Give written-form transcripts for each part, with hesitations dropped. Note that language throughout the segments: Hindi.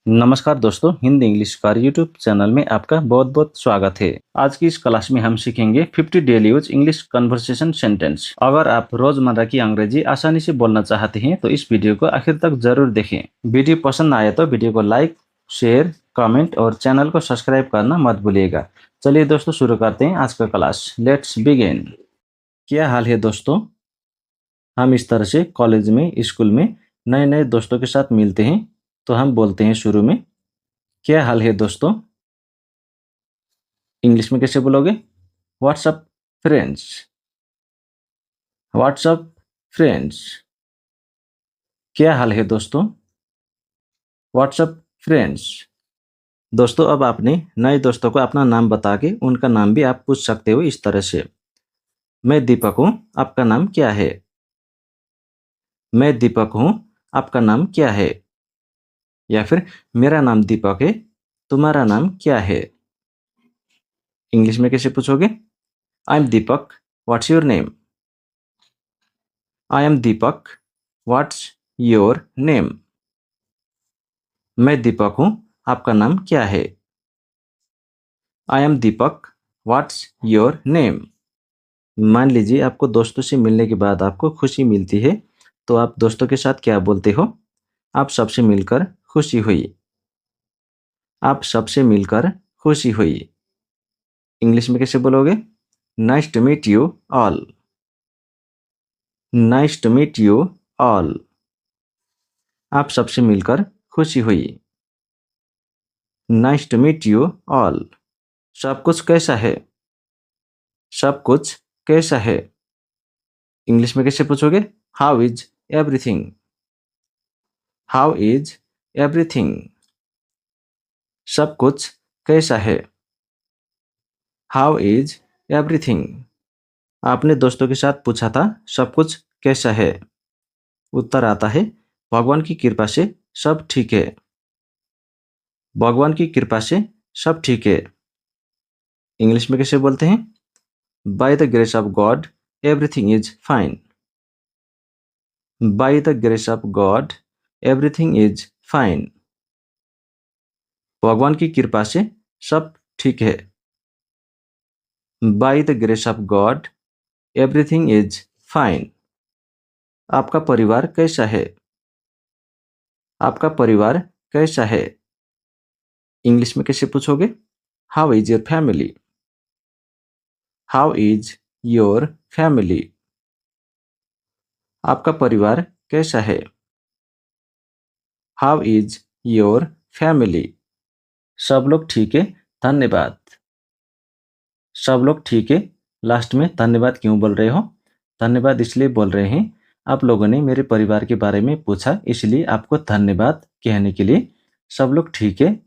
नमस्कार दोस्तों, हिंदी इंग्लिश कार यूट्यूब चैनल में आपका बहुत बहुत स्वागत है। आज की इस क्लास में हम सीखेंगे 50 daily use English conversation sentence. अगर आप रोजमर्रा की अंग्रेजी आसानी से बोलना चाहते हैं तो इस वीडियो को आखिर तक जरूर देखें। वीडियो पसंद आए तो वीडियो को लाइक, शेयर, कमेंट और चैनल को सब्सक्राइब करना मत भूलिएगा। चलिए दोस्तों, शुरू करते हैं आज का क्लास। Let's begin. क्या हाल है दोस्तों? हम इस तरह से कॉलेज में, स्कूल में नए नए दोस्तों के साथ मिलते हैं तो हम बोलते हैं शुरू में, क्या हाल है दोस्तों? इंग्लिश में कैसे बोलोगे? What's up friends. What's up friends. क्या हाल है दोस्तों? What's up friends. दोस्तों, अब आपने नए दोस्तों को अपना नाम बता के उनका नाम भी आप पूछ सकते हो इस तरह से। मैं दीपक हूँ, आपका नाम क्या है? मैं दीपक हूँ, आपका नाम क्या है? या फिर मेरा नाम दीपक है, तुम्हारा नाम क्या है? इंग्लिश में कैसे पूछोगे? I am Deepak, what's your name? I am Deepak, what's your name? मैं दीपक हूँ, आपका नाम क्या है? I am Deepak, what's your name? मान लीजिए आपको दोस्तों से मिलने के बाद आपको खुशी मिलती है, तो आप दोस्तों के साथ क्या बोलते हो? आप सबसे मिलकर खुशी हुई। आप सबसे मिलकर खुशी हुई। इंग्लिश में कैसे बोलोगे? Nice to meet you all. Nice to meet you all. आप सबसे मिलकर खुशी हुई। Nice to meet you all. सब कुछ कैसा है? सब कुछ कैसा है? इंग्लिश में कैसे पूछोगे? How is everything? How is everything? सब कुछ कैसा है? How is everything? आपने दोस्तों के साथ पूछा था सब कुछ कैसा है? उत्तर आता है भगवान की कृपा से सब ठीक है। भगवान की कृपा से सब ठीक है। इंग्लिश में कैसे बोलते हैं? By the grace of God everything is fine. By the grace of God everything is fine. भगवान की कृपा से सब ठीक है। By the grace of God everything is fine. आपका परिवार कैसा है? आपका परिवार कैसा है? इंग्लिश में कैसे पूछोगे? How is your family? How is your family? आपका परिवार कैसा है? How is your family? सब लोग ठीक है, धन्यवाद। सब लोग ठीक है, लास्ट में धन्यवाद क्यों बोल रहे हो? धन्यवाद इसलिए बोल रहे हैं, आप लोगों ने मेरे परिवार के बारे में पूछा, इसलिए आपको धन्यवाद कहने के लिए सब लोग ठीक है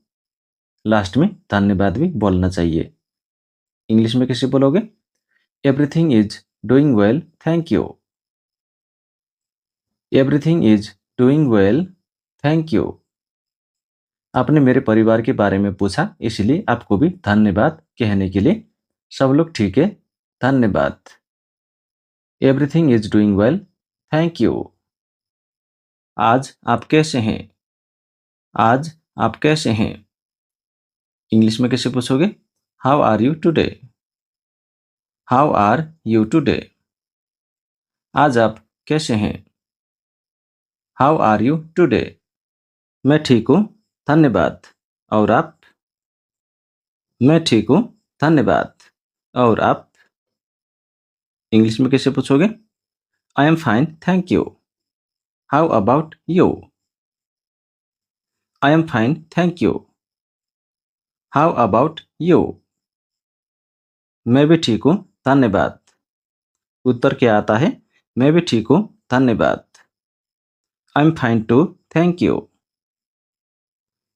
लास्ट में धन्यवाद भी बोलना चाहिए। इंग्लिश में कैसे बोलोगे? Everything is doing well, thank you. Everything is doing well, thank you. आपने मेरे परिवार के बारे में पूछा, इसलिए आपको भी धन्यवाद कहने के लिए सब लोग ठीक है, धन्यवाद। Everything is doing well, thank you. आज आप कैसे हैं? आज आप कैसे हैं? इंग्लिश में कैसे पूछोगे? How are you today? How are you today? आज आप कैसे हैं? How are you today? मैं ठीक हूँ, धन्यवाद। और आप? मैं ठीक हूँ, धन्यवाद। और आप? इंग्लिश में कैसे पूछोगे? आई am fine, thank you. How about you? I am fine, thank you. How about you? मैं भी ठीक हूँ, धन्यवाद। उत्तर क्या आता है? मैं भी ठीक हूँ, धन्यवाद। I am fine too, thank you.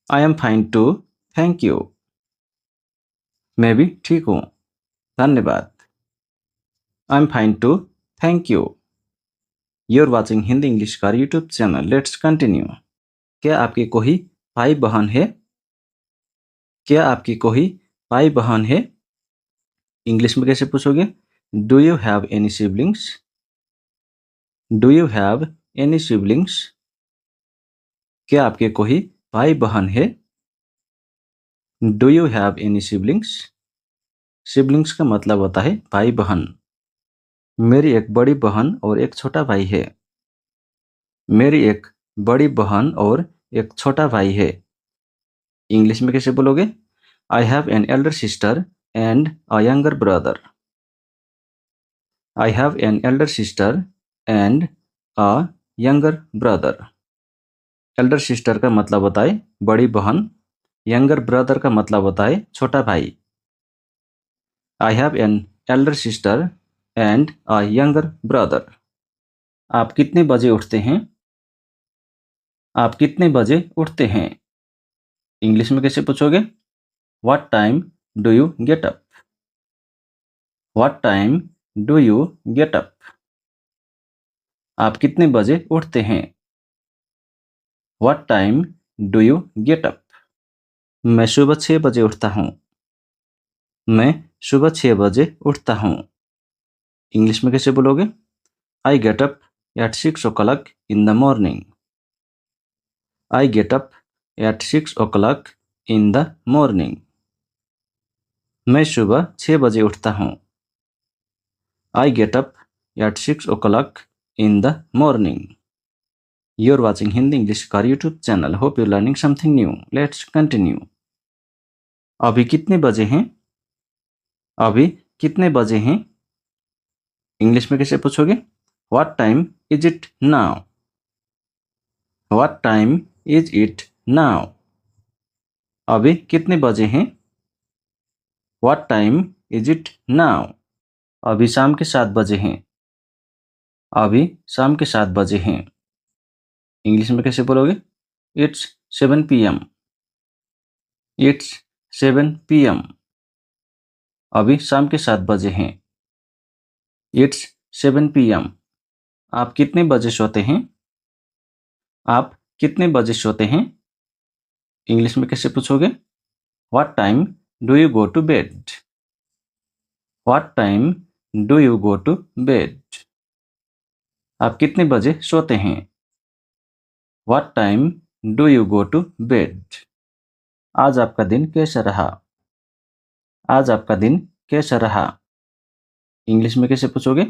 I am fine too, thank you. मैं भी ठीक हूँ, धन्यवाद। I am fine too, thank you. You are watching Hindi English का यूट्यूब चैनल। Let's continue. क्या आपकी कोई भाई बहन है? क्या आपकी कोई भाई बहन है? इंग्लिश में कैसे पूछोगे? Do you have any siblings? Do you have any siblings? क्या आपके कोई भाई बहन है। Do you have any siblings? Siblings का मतलब होता है भाई बहन। मेरी एक बड़ी बहन और एक छोटा भाई है। मेरी एक बड़ी बहन और एक छोटा भाई है। इंग्लिश में कैसे बोलोगे? I have an elder sister and a younger brother. I have an elder sister and a younger brother. Elder sister का मतलब होता है बड़ी बहन। यंगर ब्रदर का मतलब होता है छोटा भाई। I have an elder sister and a younger brother. आप कितने बजे उठते हैं? आप कितने बजे उठते हैं? इंग्लिश में कैसे पूछोगे? What time do you get up? What time do you get up? आप कितने बजे उठते हैं? What time do you get up? मैं सुबह 6 बजे उठता हूँ। मैं सुबह 6 बजे उठता हूँ। इंग्लिश में कैसे बोलोगे? I get up at 6 o'clock in the morning. I get up at 6 o'clock in the morning. मैं सुबह 6 बजे उठता हूँ। I get up at 6 o'clock in the morning. You're watching Hindi English Car YouTube channel. Hope you're learning something new. Let's continue. अभी कितने बजे हैं? अभी कितने बजे हैं? इंग्लिश में कैसे पूछोगे? What time is it now? What time is it now? अभी कितने बजे हैं? What time is it now? अभी शाम के 7 बजे हैं। अभी शाम के 7 बजे हैं। इंग्लिश में कैसे बोलोगे? It's 7 p.m. It's 7 p.m. अभी शाम के 7 बजे हैं। It's 7 p.m. आप कितने बजे सोते हैं? आप कितने बजे सोते हैं? इंग्लिश में कैसे पूछोगे? What time do you go to bed? What time do you go to bed? आप कितने बजे सोते हैं? What time do you go to bed? आज आपका दिन कैसा रहा? आज आपका दिन कैसा रहा? इंग्लिश में कैसे पूछोगे?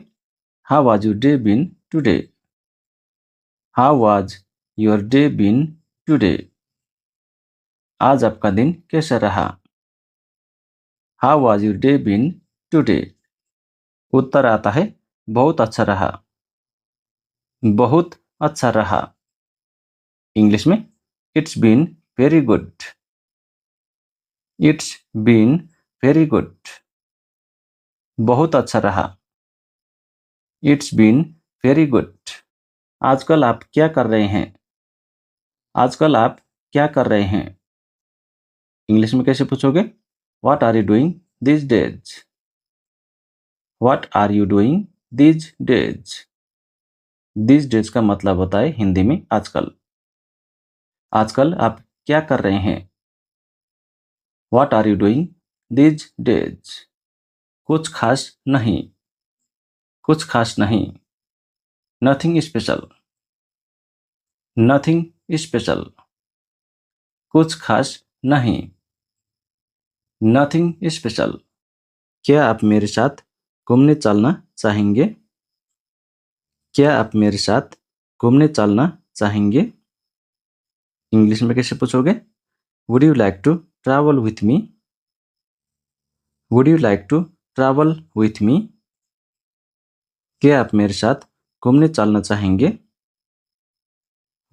How was your day been today? How was your day been today? आज आपका दिन कैसा रहा? How was your day been today? उत्तर आता है बहुत अच्छा रहा। बहुत अच्छा रहा। इंग्लिश में it's been very good. It's been very good. बहुत अच्छा रहा। It's been very good. आजकल आप क्या कर रहे हैं? आजकल आप क्या कर रहे हैं? इंग्लिश में कैसे पूछोगे? What are you doing this days? What are you doing this days? This days का मतलब होता है हिंदी में आजकल। आजकल आप क्या कर रहे हैं? What are you doing this days? कुछ खास नहीं। कुछ खास नहीं। Nothing special. Nothing special. कुछ खास नहीं। Nothing special. क्या आप मेरे साथ घूमने चलना चाहेंगे? क्या आप मेरे साथ घूमने चलना चाहेंगे? इंग्लिश में कैसे पूछोगे? Would you like to travel with me? Would you like to travel with me? क्या आप मेरे साथ घूमने चलना चाहेंगे?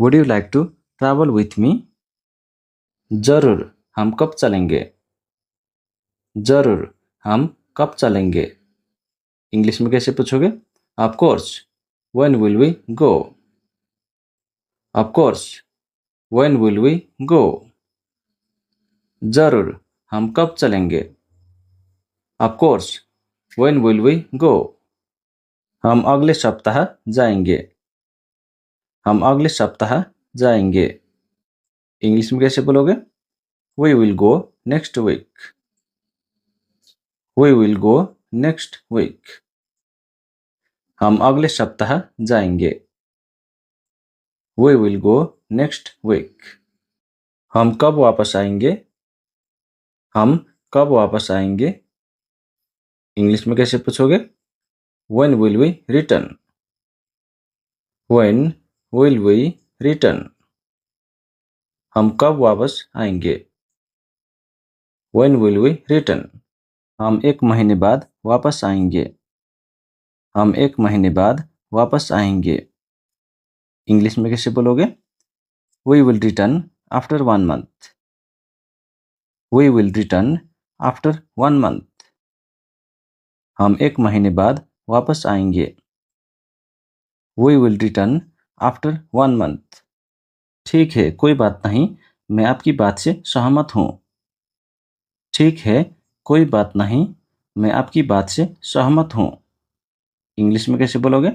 Would you like to travel with me? जरूर। हम कब चलेंगे? जरूर। हम कब चलेंगे? इंग्लिश में कैसे पूछोगे? Of course. When will we go? Of course. When will we go? जरूर। हम कब चलेंगे? Of course. When will we go? हम अगले सप्ताह जाएंगे। हम अगले सप्ताह जाएंगे। इंग्लिश में कैसे बोलोगे? We will go next week. We will go next week. हम अगले सप्ताह जाएंगे। We will go next week. हम कब वापस आएंगे? हम कब वापस आएंगे? इंग्लिश में कैसे पूछोगे? When will we return? When will we return? हम कब वापस आएंगे? When will we return? हम 1 महीने बाद वापस आएंगे। हम 1 महीने बाद वापस आएंगे। इंग्लिश में कैसे बोलोगे? We will return after 1 month. We will return after 1 month. हम 1 महीने बाद वापस आएंगे। We will return after 1 month. ठीक है, कोई बात नहीं, मैं आपकी बात से सहमत हूँ। ठीक है, कोई बात नहीं, मैं आपकी बात से सहमत हूँ। इंग्लिश में कैसे बोलोगे?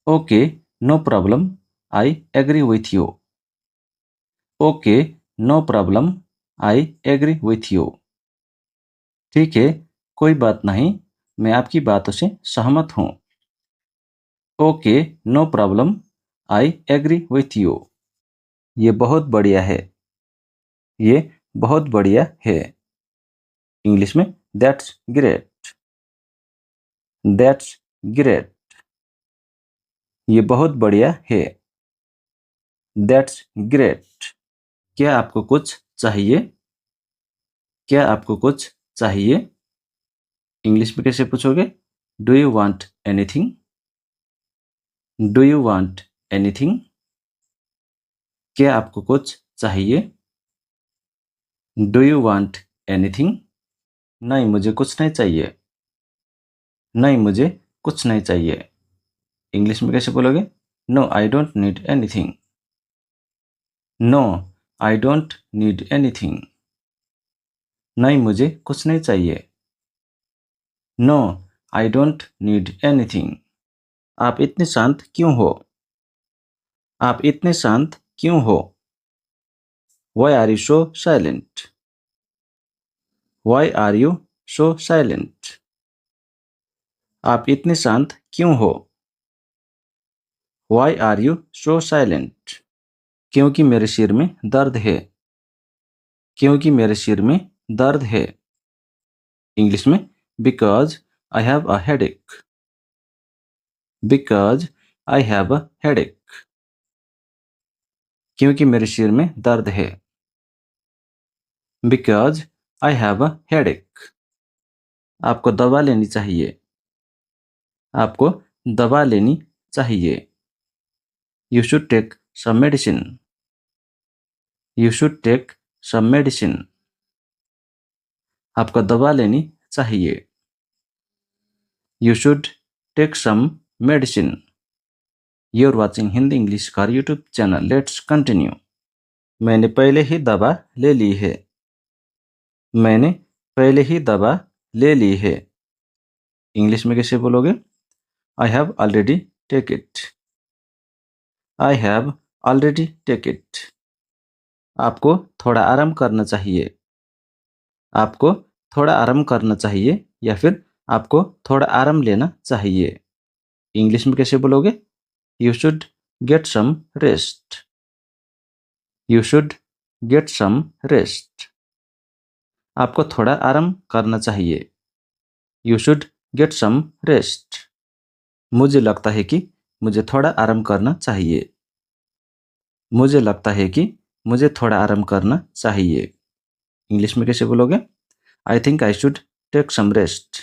Okay, no problem, I agree with you. Okay, no problem, I agree with you. ठीक है, कोई बात नहीं, मैं आपकी बातों से सहमत हूँ। Okay, no problem, I agree with you. ये बहुत बढ़िया है। ये बहुत बढ़िया है। इंग्लिश में दैट्स ग्रेट। That's great. ये बहुत बढ़िया है। That's great. क्या आपको कुछ चाहिए? क्या आपको कुछ चाहिए? इंग्लिश में कैसे पूछोगे? Do you want anything? Do you want anything? क्या आपको कुछ चाहिए? Do you want anything? नहीं, मुझे कुछ नहीं चाहिए। नहीं, मुझे कुछ नहीं चाहिए। इंग्लिश में कैसे बोलोगे? No, I don't need anything. No, I don't need anything. नहीं, मुझे कुछ नहीं चाहिए। No, I don't need anything. आप इतने शांत क्यों हो? आप इतने शांत क्यों हो? Why are you so silent? Why are you so silent? आप इतने शांत क्यों हो? Why are you so silent? क्योंकि मेरे सिर में दर्द है। क्योंकि मेरे सिर में दर्द है। इंग्लिश में because I have a headache. Because I have a headache. क्योंकि मेरे सिर में दर्द है। Because I have a headache. आपको दवा लेनी चाहिए। आपको दवा लेनी चाहिए। You should take some medicine. You should take some medicine. आपको दवा लेनी चाहिए। You should take some medicine. You're watching Hindi English car YouTube channel. Let's continue. मैंने पहले ही दवा ले ली है। मैंने पहले ही दवा ले ली है। इंग्लिश में कैसे बोलोगे? I have already take it. I have already take it. आपको थोड़ा आराम करना चाहिए। आपको थोड़ा आराम करना चाहिए या फिर आपको थोड़ा आराम लेना चाहिए। इंग्लिश में कैसे बोलोगे? You should get some rest. You should get some rest. आपको थोड़ा आराम करना चाहिए। You should get some rest. मुझे लगता है कि मुझे थोड़ा आराम करना चाहिए। मुझे लगता है कि मुझे थोड़ा आराम करना चाहिए। इंग्लिश में कैसे बोलोगे? I think I should take some rest.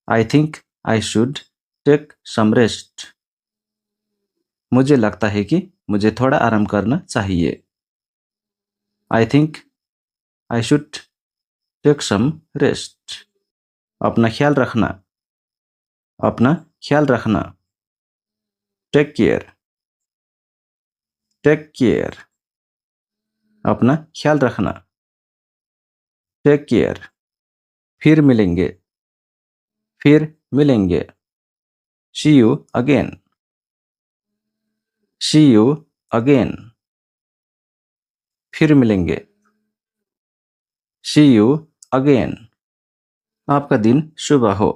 I think I should take some rest. मुझे लगता है कि मुझे थोड़ा आराम करना चाहिए। I think I should take some rest. अपना ख्याल रखना। अपना ख्याल रखना। Take care. Take care. अपना ख्याल रखना। Take care. फिर मिलेंगे। फिर मिलेंगे। See you again. See you again. फिर मिलेंगे। See you again. आपका दिन शुभ हो।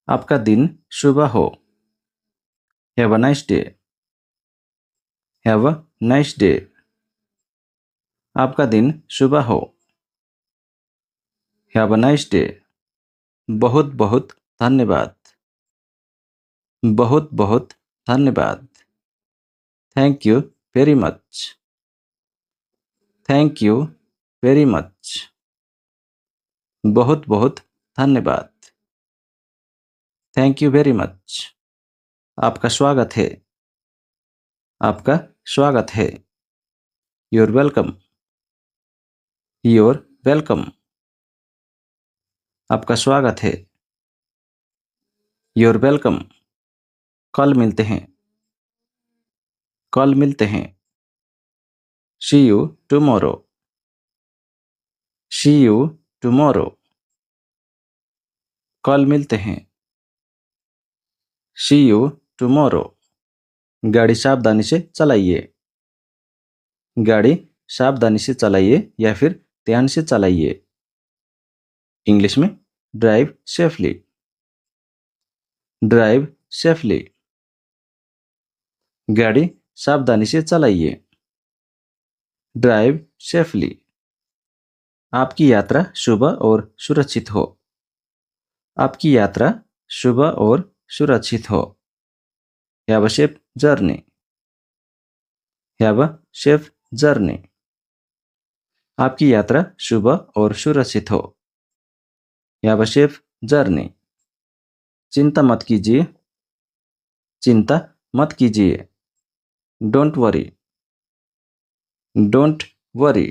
आपका दिन शुभ हो। Have a nice day. Have a nice day. आपका दिन शुभ हो। Have a nice day. बहुत बहुत धन्यवाद। बहुत बहुत धन्यवाद। Thank you very much. Thank you very much. बहुत बहुत धन्यवाद। Thank you very much. आपका स्वागत है। आपका स्वागत है। You're welcome. You're welcome. आपका स्वागत है। You're welcome. कल मिलते हैं। कल मिलते हैं। See you tomorrow. See you tomorrow. कल मिलते हैं। See you tomorrow. गाड़ी सावधानी से चलाइए। गाड़ी सावधानी से चलाइए या फिर ध्यान से चलाइए। इंग्लिश में ड्राइव सेफली। Drive safely. गाड़ी सावधानी से चलाइए। Drive safely. आपकी यात्रा शुभ और सुरक्षित हो। आपकी यात्रा शुभ और सुरक्षित हो। Have a safe journey. Have a safe journey. आपकी यात्रा शुभ और सुरक्षित हो। Have a safe journey. चिंता मत कीजिए। चिंता मत कीजिए। Don't worry. Don't worry.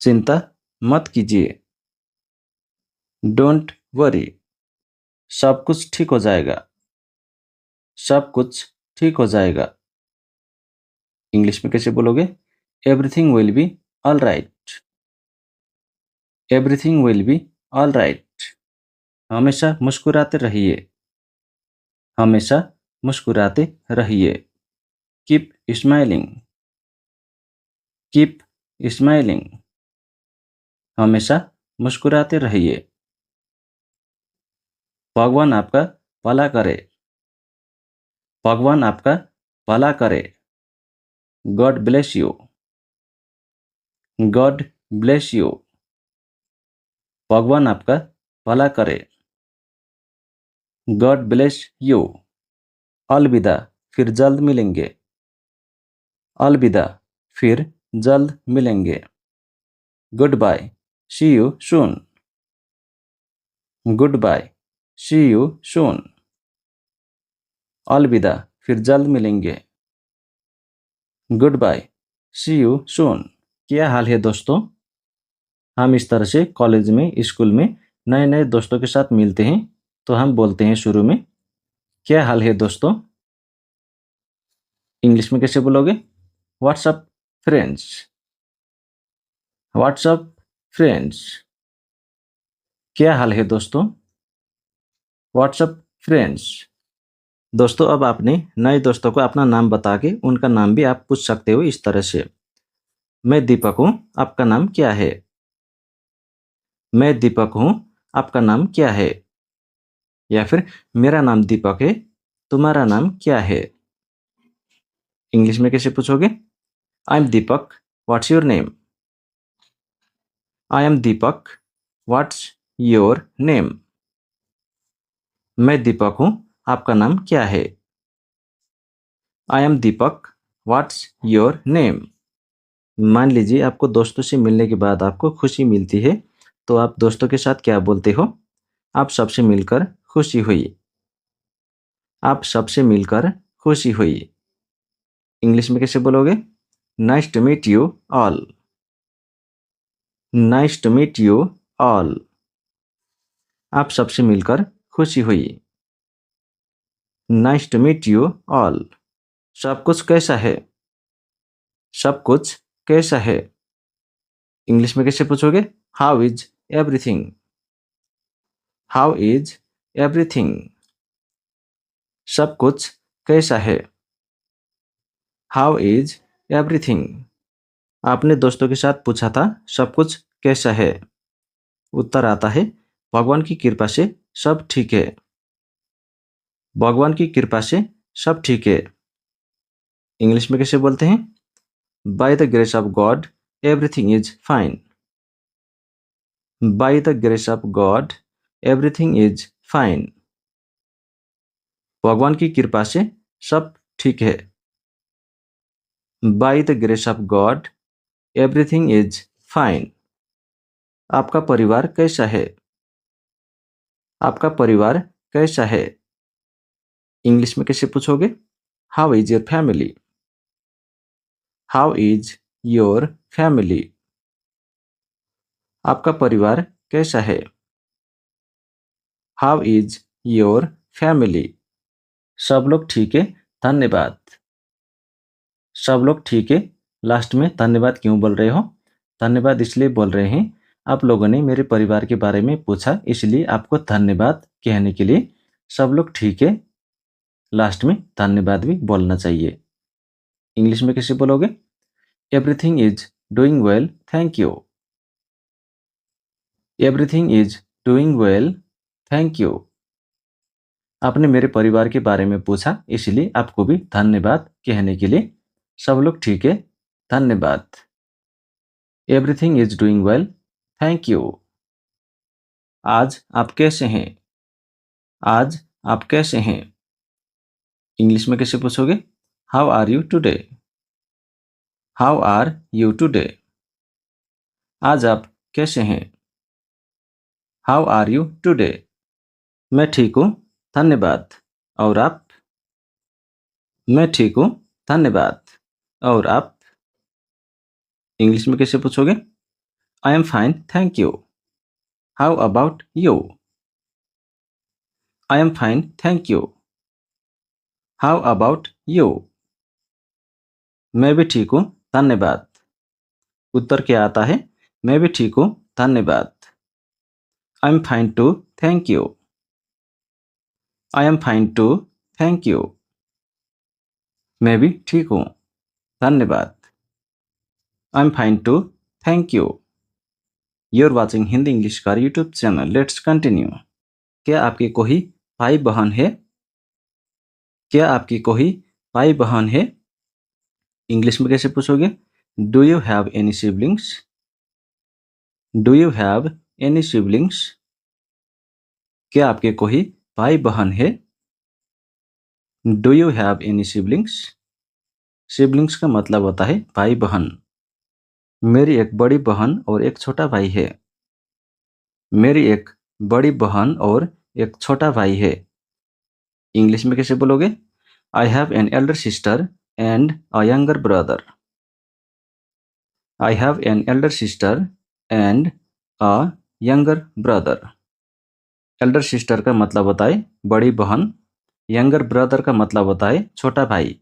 चिंता मत कीजिए। Don't worry. सब कुछ ठीक हो जाएगा। सब कुछ ठीक हो जाएगा। इंग्लिश में कैसे बोलोगे? Everything will be all right. Everything will be all right. हमेशा मुस्कुराते रहिए। हमेशा मुस्कुराते रहिए। Keep smiling. Keep smiling. हमेशा मुस्कुराते रहिए। भगवान आपका भला करे। भगवान आपका भला करे। God bless you. God bless you. भगवान आपका भला करे। God bless you. अलविदा, फिर जल्द मिलेंगे। अलविदा, फिर जल्द मिलेंगे। Goodbye, see you soon. Goodbye, see you soon. अलविदा, फिर जल्द मिलेंगे। Goodbye, see you soon. क्या हाल है दोस्तों? हम इस तरह से कॉलेज में, स्कूल में नए नए दोस्तों के साथ मिलते हैं तो हम बोलते हैं शुरू में, क्या हाल है दोस्तों? इंग्लिश में कैसे बोलोगे? What's up friends. What's up friends. क्या हाल है दोस्तों? What's up friends. दोस्तों, अब आपने नए दोस्तों को अपना नाम बता के उनका नाम भी आप पूछ सकते हो इस तरह से। मैं दीपक हूँ, आपका नाम क्या है? मैं दीपक हूँ, आपका नाम क्या है? या फिर मेरा नाम दीपक है, तुम्हारा नाम क्या है? इंग्लिश में कैसे पूछोगे? I am Deepak, what's your name? I am Deepak, what's your name? मैं दीपक हूँ, आपका नाम क्या है? I am Deepak, what's your name? मान लीजिए आपको दोस्तों से मिलने के बाद आपको खुशी मिलती है, तो आप दोस्तों के साथ क्या बोलते हो? आप सबसे मिलकर खुशी हुई। आप सबसे मिलकर खुशी हुई। इंग्लिश में कैसे बोलोगे? Nice to meet you all. Nice to meet you all. आप सबसे मिलकर खुशी हुई। Nice to meet you all. सब कुछ कैसा है? सब कुछ कैसा है? इंग्लिश में कैसे पूछोगे? How is everything? How is everything? सब कुछ कैसा है? How is everything? आपने दोस्तों के साथ पूछा था सब कुछ कैसा है? उत्तर आता है भगवान की कृपा से सब ठीक है। भगवान की कृपा से सब ठीक है। इंग्लिश में कैसे बोलते हैं? By the grace of God, everything is fine. By the grace of God, everything is fine. भगवान की कृपा से सब ठीक है. By the grace of God, everything is fine. आपका परिवार कैसा है? आपका परिवार कैसा है? इंग्लिश में कैसे पूछोगे? How is your family? How is your family? आपका परिवार कैसा है? How is your family? सब लोग ठीक है, धन्यवाद. सब लोग ठीक है, लास्ट में धन्यवाद क्यों बोल रहे हो? धन्यवाद इसलिए बोल रहे हैं, आप लोगों ने मेरे परिवार के बारे में पूछा, इसलिए आपको धन्यवाद कहने के लिए सब लोग ठीक है, लास्ट में धन्यवाद भी बोलना चाहिए. इंग्लिश में कैसे बोलोगे? Everything is doing well, thank you. Everything is doing well, thank you. आपने मेरे परिवार के बारे में पूछा, इसलिए आपको भी धन्यवाद कहने के लिए सब लोग ठीक है, धन्यवाद. Everything is doing well, thank you. आज आप कैसे हैं? आज आप कैसे हैं? इंग्लिश में कैसे पूछोगे? How are you today? How are you today? आज आप कैसे हैं? How are you today? मैं ठीक हूँ, धन्यवाद. और आप? मैं ठीक हूँ, धन्यवाद. और आप? इंग्लिश में कैसे पूछोगे? आई am fine, thank you. How about you? I am fine, thank you. How about you? मैं भी ठीक हूँ, धन्यवाद. उत्तर क्या आता है? मैं भी ठीक हूँ, धन्यवाद. I am fine too, thank you. I am fine too, thank you. मैं भी ठीक हूँ, धन्यवाद. I am fine too, thank you. You're watching Hindi English का यूट्यूब चैनल. Let's continue. क्या आपकी कोई भाई बहन है? क्या आपकी कोई भाई बहन है? इंग्लिश में कैसे पूछोगे? Do you have any siblings? Do you have any siblings? क्या आपके कोई भाई बहन है? Do you have any siblings? Siblings का मतलब होता है भाई बहन. मेरी एक बड़ी बहन और एक छोटा भाई है. मेरी एक बड़ी बहन और एक छोटा भाई है. इंग्लिश में कैसे बोलोगे? I have an elder sister and a younger brother. I have an elder sister and a younger brother. Elder sister का मतलब होता है बड़ी बहन. यंगर ब्रदर का मतलब होता है छोटा भाई.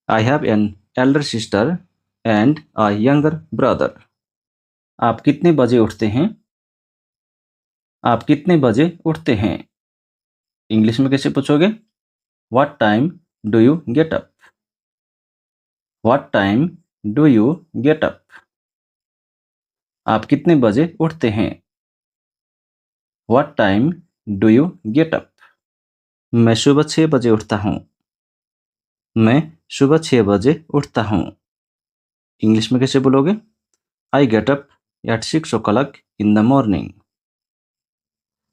I have an elder sister and a younger brother. आप कितने बजे उठते हैं? आप कितने बजे उठते हैं? इंग्लिश में कैसे पूछोगे? What time do you get up? What time do you get up? आप कितने बजे उठते हैं? What time do you get up? मैं सुबह 6 बजे उठता हूँ. मैं सुबह 6 बजे उठता हूँ. इंग्लिश में कैसे बोलोगे? I get up at 6 o'clock in the morning.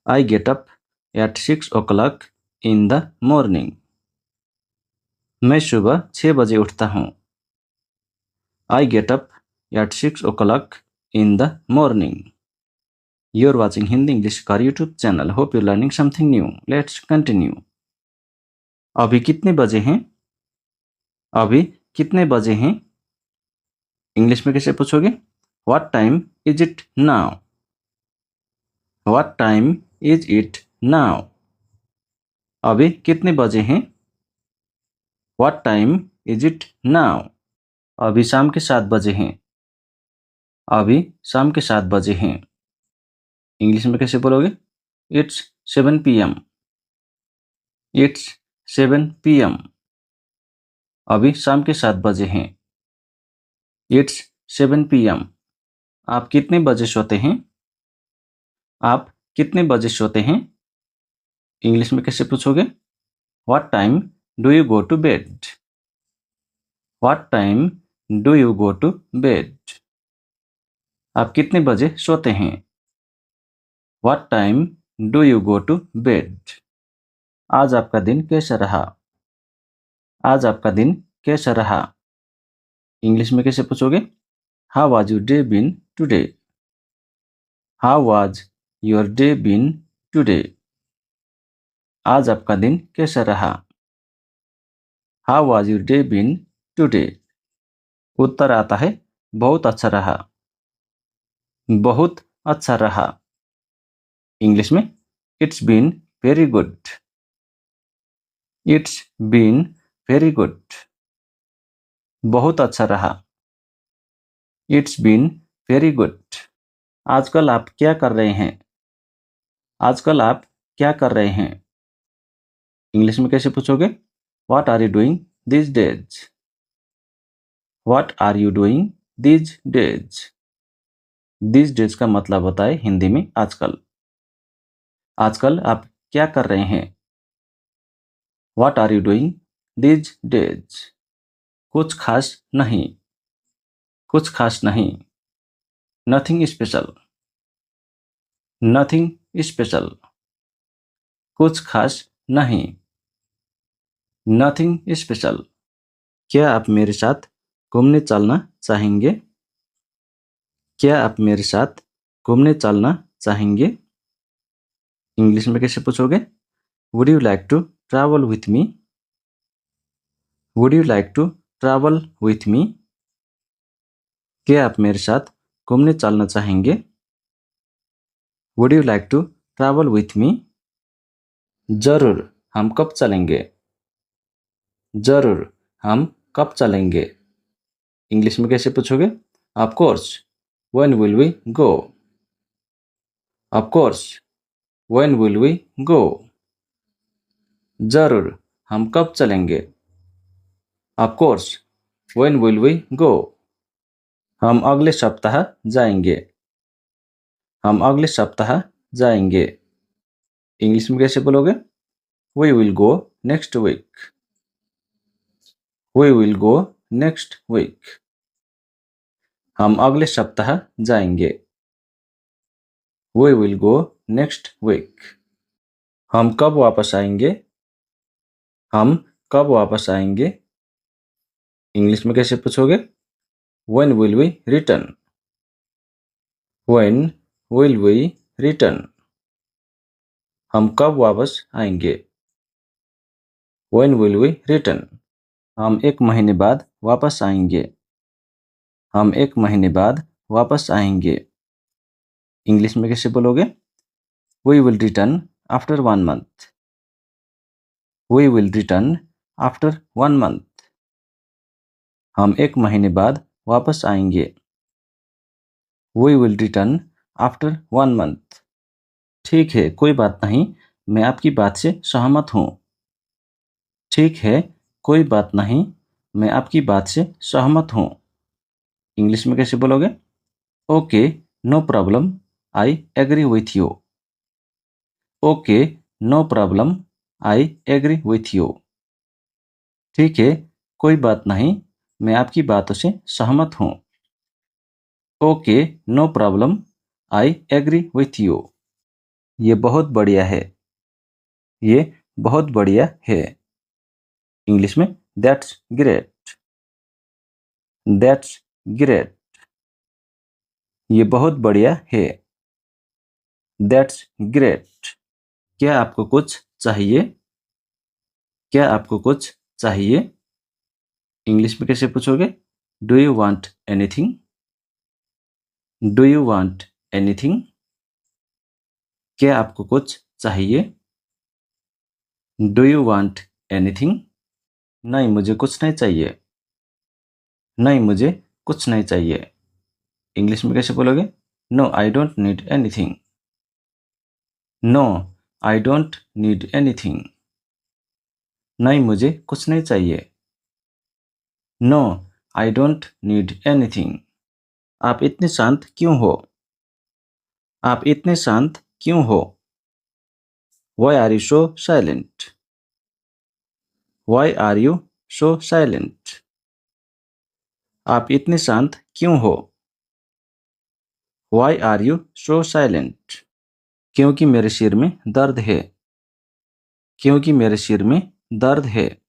I get up at 6 o'clock in the morning. मैं सुबह 6 बजे उठता हूँ. I get up at 6 o'clock in the morning. You're watching Hindi English का YouTube channel. Hope you learning something new. Let's continue. अभी कितने बजे हैं? अभी कितने बजे हैं? इंग्लिश में कैसे पूछोगे? What time is it now? What time is it now? अभी कितने बजे हैं? What time is it now? अभी शाम के 7 बजे हैं. अभी शाम के 7 बजे हैं. इंग्लिश में कैसे बोलोगे? It's 7 PM. It's 7 PM. अभी शाम के 7 बजे हैं. It's 7 PM. आप कितने बजे सोते हैं? आप कितने बजे सोते हैं? इंग्लिश में कैसे पूछोगे? What time do you go to bed? What time do you go to bed? आप कितने बजे सोते हैं? What time do you go to bed? आज आपका दिन कैसा रहा? आज आपका दिन कैसा रहा? इंग्लिश में कैसे पूछोगे? How was your day been today? How was your day been today? आज आपका दिन कैसा रहा? How was your day been today? उत्तर आता है बहुत अच्छा रहा। बहुत अच्छा रहा। इंग्लिश में It's been very good. It's been very good. बहुत अच्छा रहा। It's been very good. आजकल आप क्या कर रहे हैं? आजकल आप क्या कर रहे हैं? इंग्लिश में कैसे पूछोगे? What are you doing these days? What are you doing these days? These days का मतलब होता है हिंदी में आजकल। आजकल आप क्या कर रहे हैं? What are you doing these days? कुछ खास नहीं। कुछ खास नहीं। Nothing special. Nothing special. कुछ खास नहीं। Nothing special. क्या आप मेरे साथ घूमने चलना चाहेंगे? क्या आप मेरे साथ घूमने चलना चाहेंगे? इंग्लिश में कैसे पूछोगे? Would you like to travel with me? Would you like to travel with me? क्या आप मेरे साथ घूमने चलना चाहेंगे? Would you like to travel with me? जरूर, हम कब चलेंगे? जरूर, हम कब चलेंगे? इंग्लिश में कैसे पूछोगे? Of course. When will we go? Of course. When will we go? जरूर, हम कब चलेंगे? Of course. When will we go? हम अगले सप्ताह जाएंगे। हम अगले सप्ताह जाएंगे। इंग्लिश में कैसे बोलोगे? We will go next week. We will go next week. हम अगले सप्ताह जाएंगे। We will go next week. हम कब वापस आएंगे? हम कब वापस आएंगे? इंग्लिश में कैसे पूछोगे? When will we return? When will we return? हम कब वापस आएंगे? When will we return? हम एक महीने बाद वापस आएंगे। हम एक महीने बाद वापस आएंगे। इंग्लिश में कैसे बोलोगे? We will return after 1 month. We will return after 1 month. हम एक महीने बाद वापस आएंगे। We will return after 1 month. ठीक है, कोई बात नहीं, मैं आपकी बात से सहमत हूँ। ठीक है, कोई बात नहीं, मैं आपकी बात से सहमत हूँ। इंग्लिश में कैसे बोलोगे? Okay, no problem, I agree with you. Okay, no problem, I agree with you. ठीक है, कोई बात नहीं, मैं आपकी बातों से सहमत हूँ। Okay, no problem, I agree with you. ये बहुत बढ़िया है। ये बहुत बढ़िया है। इंग्लिश में दैट्स ग्रेट। That's great. ये बहुत बढ़िया है। That's great. क्या आपको कुछ चाहिए? क्या आपको कुछ चाहिए? इंग्लिश में कैसे पूछोगे? Do you want anything? Do you want anything? क्या आपको कुछ चाहिए? Do you want anything? नहीं, मुझे कुछ नहीं चाहिए। नहीं, मुझे कुछ नहीं चाहिए। इंग्लिश में कैसे बोलोगे? No, I don't need anything. No, I don't need anything. नहीं, मुझे कुछ नहीं चाहिए। No, I don't need anything. आप इतने शांत क्यों हो? आप इतने शांत क्यों हो? Why are you so silent? Why are you so silent? आप इतने शांत क्यों हो? Why are you so silent? क्योंकि मेरे सिर में दर्द है। क्योंकि मेरे सिर में दर्द है।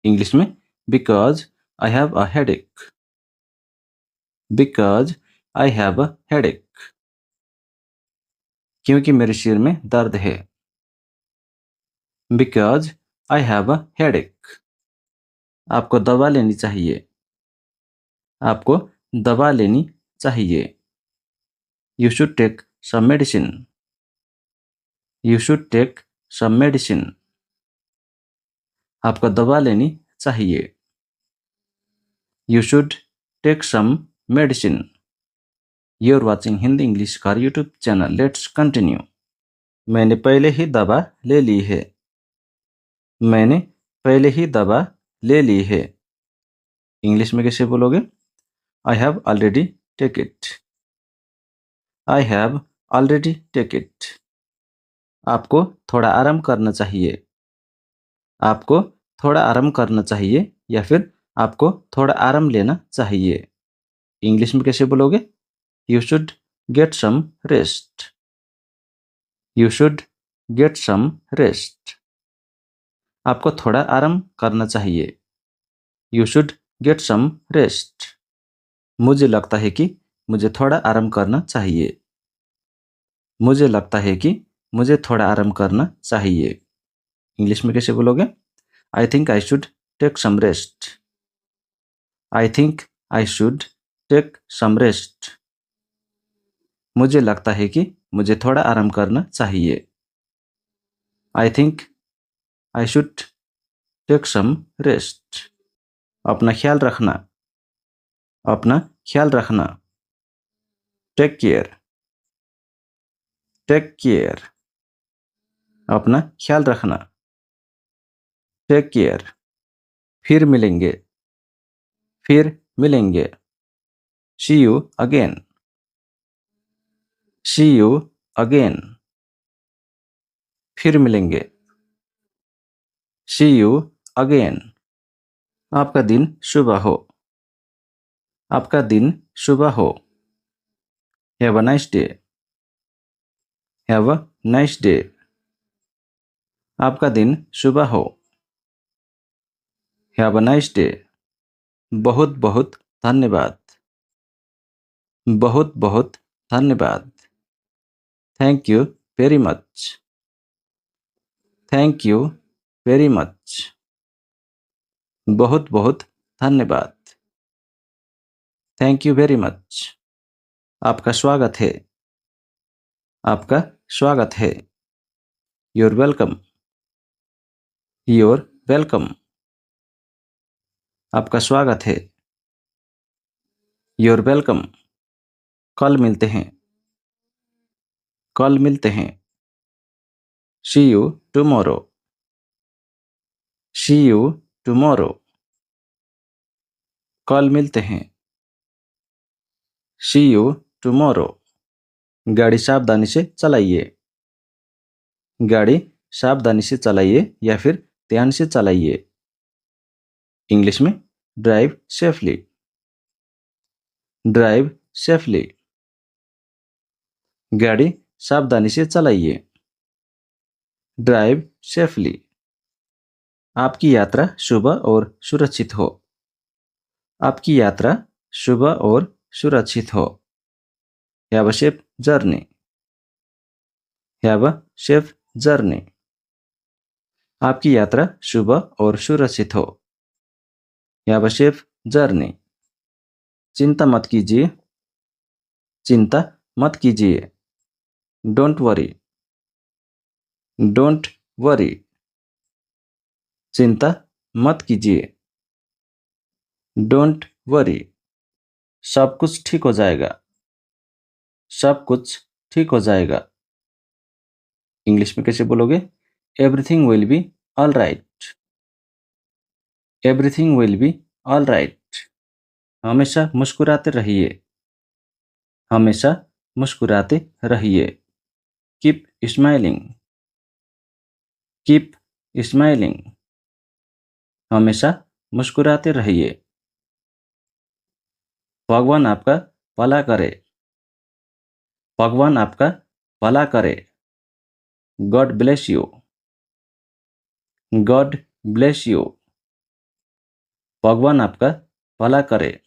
इंग्लिश में because I have a headache. Because I have a headache. क्योंकि मेरे सिर में दर्द है। Because I have a headache. आपको दवा लेनी चाहिए। आपको दवा लेनी चाहिए। You should take some medicine. You should take some medicine. आपको दवा लेनी चाहिए। You should take some medicine. You are watching Hindi English कार यूट्यूब चैनल। Let's continue. मैंने पहले ही दवा ले ली है। मैंने पहले ही दवा ले ली है। इंग्लिश में कैसे बोलोगे? I have already take it. I have already take it. आपको थोड़ा आराम करना चाहिए। आपको थोड़ा आराम करना चाहिए या फिर आपको थोड़ा आराम लेना चाहिए। इंग्लिश में कैसे बोलोगे? You should get some rest. You should get some rest. आपको थोड़ा आराम करना चाहिए। You should get some rest. मुझे लगता है कि मुझे थोड़ा आराम करना चाहिए। मुझे लगता है कि मुझे थोड़ा आराम करना चाहिए। इंग्लिश में कैसे बोलोगे? I think I should take some rest. I think I should take some rest. मुझे लगता है कि मुझे थोड़ा आराम करना चाहिए। I think I should take some rest. अपना ख्याल रखना। अपना ख्याल रखना। Take care. Take care. अपना ख्याल रखना। Take care. फिर मिलेंगे। फिर मिलेंगे। See you again. See you again. फिर मिलेंगे। See you again. आपका दिन शुभ हो। आपका दिन शुभ हो। Have a nice day. Have a nice day. आपका दिन शुभ हो। Have a nice day. बहुत बहुत धन्यवाद। बहुत बहुत धन्यवाद। Thank you very much. Thank you very much. बहुत बहुत धन्यवाद। Thank you very much. आपका स्वागत है। आपका स्वागत है। You're welcome. You're welcome. आपका स्वागत है। You're welcome. कल मिलते हैं। कल मिलते हैं। See you tomorrow. See you tomorrow. कल मिलते हैं। See you tomorrow. गाड़ी सावधानी से चलाइए। गाड़ी सावधानी से चलाइए या फिर ध्यान से चलाइए। इंग्लिश में ड्राइव सेफली। Drive safely. गाड़ी सावधानी से चलाइए। Drive safely. आपकी यात्रा शुभ और सुरक्षित हो। आपकी यात्रा शुभ और सुरक्षित हो। Have a safe journey. Have a safe journey. आपकी यात्रा शुभ और सुरक्षित हो। Have a safe journey. चिंता मत कीजिए। चिंता मत कीजिए। Don't worry. Don't worry. चिंता मत कीजिए। Don't worry. सब कुछ ठीक हो जाएगा। सब कुछ ठीक हो जाएगा। इंग्लिश में कैसे बोलोगे? Everything will be all right. Everything will be all right. हमेशा मुस्कुराते रहिए। हमेशा मुस्कुराते रहिए। Keep smiling. Keep smiling. हमेशा मुस्कुराते रहिए। भगवान आपका भला करे। भगवान आपका भला करे। God bless you. God bless you. भगवान आपका भला करे।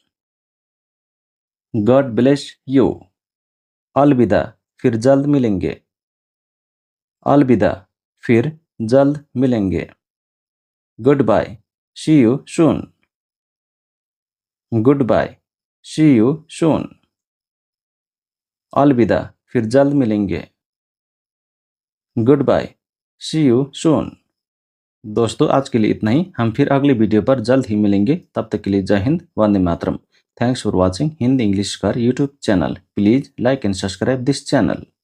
God bless you. अलविदा, फिर जल्द मिलेंगे। अलविदा, फिर जल्द मिलेंगे। Goodbye, see you soon. Goodbye, see you soon. अलविदा, फिर जल्द मिलेंगे। Goodbye, see you soon. दोस्तों आज के लिए इतना ही। हम फिर अगली वीडियो पर जल्द ही मिलेंगे। तब तक के लिए जय Hind, Vande Mataram. Thanks for watching Hindi English Car YouTube channel. Please like and subscribe this channel.